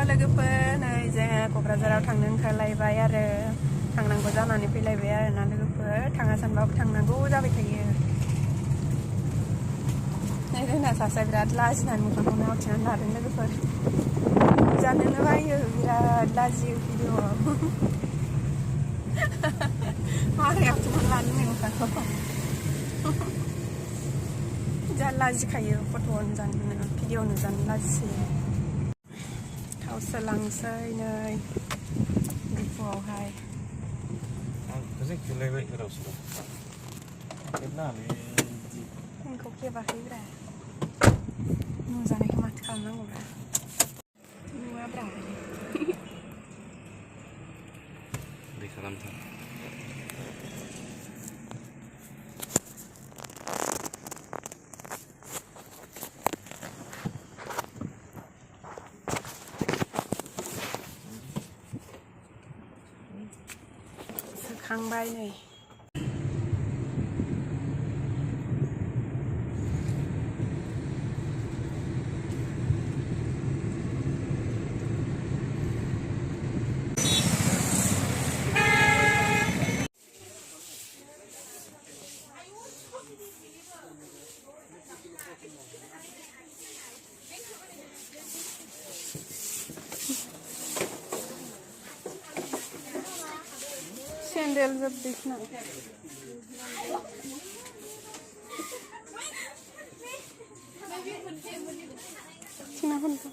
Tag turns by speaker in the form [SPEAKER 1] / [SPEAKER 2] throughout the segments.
[SPEAKER 1] लोगोफोर नै जोङो क'क्राझाराव थांनो ओंखारलायबाय आरो थांनांगौ जानानै फैलायबाय आरोना लोगोफोर थाङा सानबाबो थांनांगौ जाबाय थायो जोंना सासेया बिराद लाजिनानै मोखांखौनो आवथिनानै लादों लोगोफोर जानोनो बायो बिराद लाजियो भिडिअ'आव मारै आवथिनानै लानो मोखांखौ जा लाजिखायो फट' नुजानो भिडिअ' नुजानो लाजिसोयो थाव सोलांसै नै डिपुआवहाय आंखौ खेबाखैब्रा नुजानायखौ माथो खालामनांगौब्रा नुवाब्रा
[SPEAKER 2] दै खालामथां
[SPEAKER 1] सोखांबाय नै सेन्देल जोब्बायसो थिना खनथ'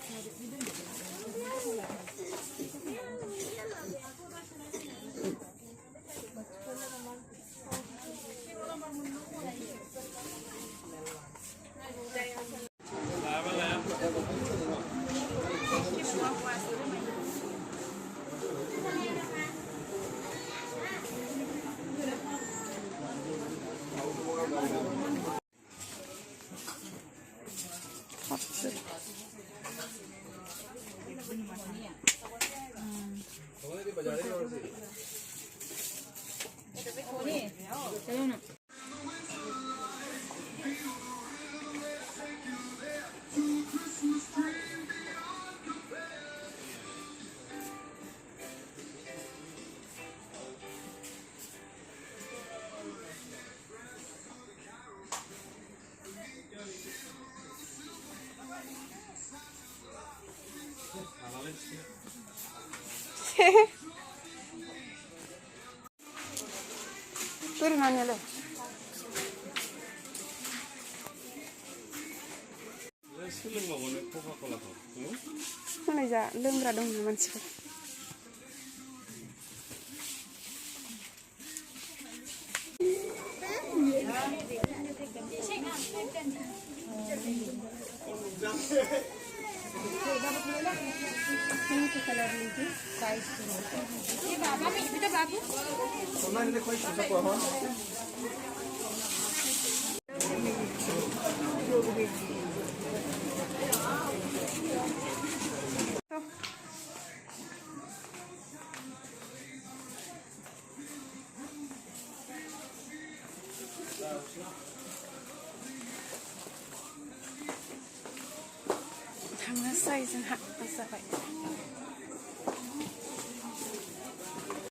[SPEAKER 1] बोरमानियालाय
[SPEAKER 2] सोलोंबावनो कका कलाखौ
[SPEAKER 1] होनाय जा लोंग्रा दं ना मानसिफोर थांनोसै जोंहा जाबाय